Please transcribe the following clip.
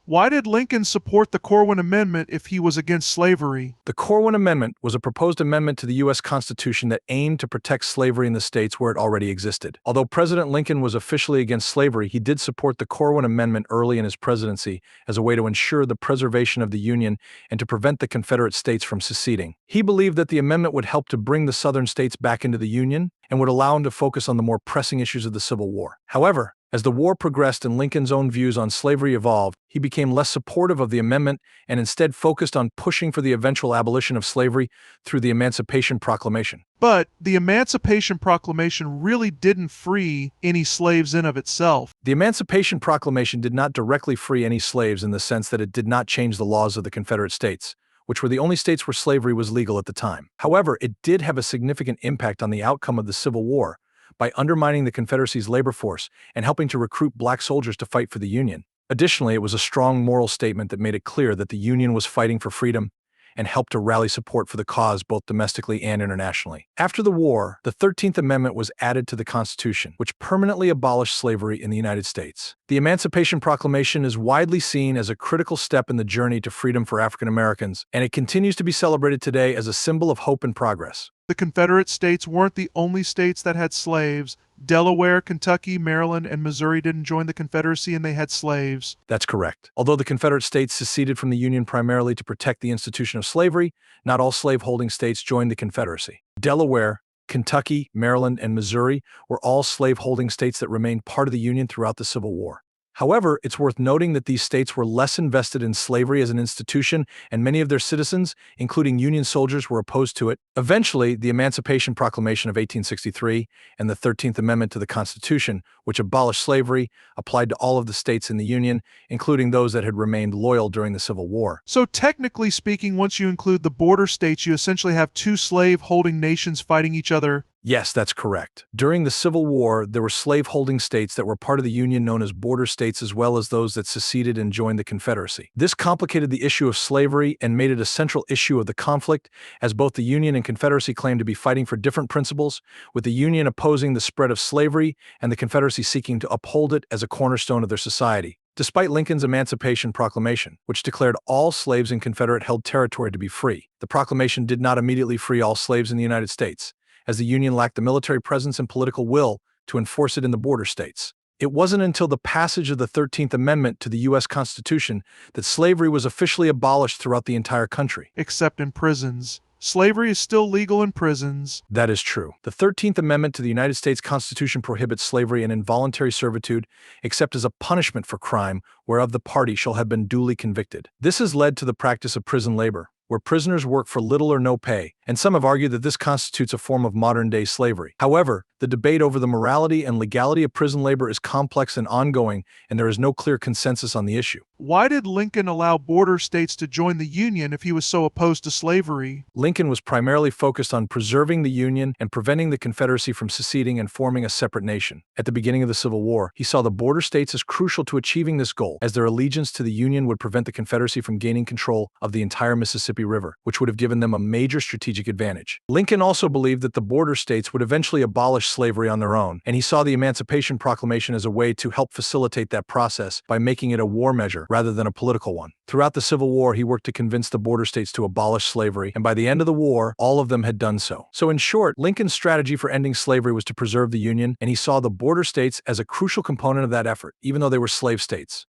Why did Lincoln support the Corwin Amendment if he was against slavery? The Corwin Amendment was a proposed amendment to the U.S. Constitution that aimed to protect slavery in the states where it already existed. Although President Lincoln was officially against slavery, he did support the Corwin Amendment early in his presidency as a way to ensure the preservation of the Union and to prevent the Confederate states from seceding. He believed that the amendment would help to bring the Southern states back into the Union and would allow him to focus on the more pressing issues of the Civil War. However, as the war progressed and Lincoln's own views on slavery evolved, he became less supportive of the amendment and instead focused on pushing for the eventual abolition of slavery through the Emancipation Proclamation. But the Emancipation Proclamation really didn't free any slaves in of itself. The Emancipation Proclamation did not directly free any slaves in the sense that it did not change the laws of the Confederate States, which were the only states where slavery was legal at the time. However, it did have a significant impact on the outcome of the Civil War by undermining the Confederacy's labor force and helping to recruit black soldiers to fight for the Union. Additionally, it was a strong moral statement that made it clear that the Union was fighting for freedom and helped to rally support for the cause both domestically and internationally. After the war, the 13th Amendment was added to the Constitution, which permanently abolished slavery in the United States. The Emancipation Proclamation is widely seen as a critical step in the journey to freedom for African Americans, and it continues to be celebrated today as a symbol of hope and progress. The Confederate States weren't the only states that had slaves. Delaware, Kentucky, Maryland, and Missouri didn't join the Confederacy and they had slaves. That's correct. Although the Confederate States seceded from the Union primarily to protect the institution of slavery, not all slave-holding states joined the Confederacy. Delaware, Kentucky, Maryland, and Missouri were all slave-holding states that remained part of the Union throughout the Civil War. However, it's worth noting that these states were less invested in slavery as an institution, and many of their citizens, including Union soldiers, were opposed to it. Eventually, the Emancipation Proclamation of 1863 and the 13th Amendment to the Constitution, which abolished slavery, applied to all of the states in the Union, including those that had remained loyal during the Civil War. So technically speaking, once you include the border states, you essentially have two slave-holding nations fighting each other. Yes, that's correct. During the Civil War, there were slave-holding states that were part of the Union known as border states as well as those that seceded and joined the Confederacy. This complicated the issue of slavery and made it a central issue of the conflict, as both the Union and Confederacy claimed to be fighting for different principles, with the Union opposing the spread of slavery and the Confederacy seeking to uphold it as a cornerstone of their society. Despite Lincoln's Emancipation Proclamation, which declared all slaves in Confederate-held territory to be free, the proclamation did not immediately free all slaves in the United States, as the Union lacked the military presence and political will to enforce it in the border states. It wasn't until the passage of the 13th Amendment to the U.S. Constitution that slavery was officially abolished throughout the entire country. Except in prisons. Slavery is still legal in prisons. That is true. The 13th Amendment to the United States Constitution prohibits slavery and involuntary servitude except as a punishment for crime whereof the party shall have been duly convicted. This has led to the practice of prison labor, where prisoners work for little or no pay, and some have argued that this constitutes a form of modern-day slavery. However, the debate over the morality and legality of prison labor is complex and ongoing, and there is no clear consensus on the issue. Why did Lincoln allow border states to join the Union if he was so opposed to slavery? Lincoln was primarily focused on preserving the Union and preventing the Confederacy from seceding and forming a separate nation. At the beginning of the Civil War, he saw the border states as crucial to achieving this goal, as their allegiance to the Union would prevent the Confederacy from gaining control of the entire Mississippi River, which would have given them a major strategic advantage. Lincoln also believed that the border states would eventually abolish slavery on their own, and he saw the Emancipation Proclamation as a way to help facilitate that process by making it a war measure rather than a political one. Throughout the Civil War, he worked to convince the border states to abolish slavery, and by the end of the war, all of them had done so. So in short, Lincoln's strategy for ending slavery was to preserve the Union, and he saw the border states as a crucial component of that effort, even though they were slave states.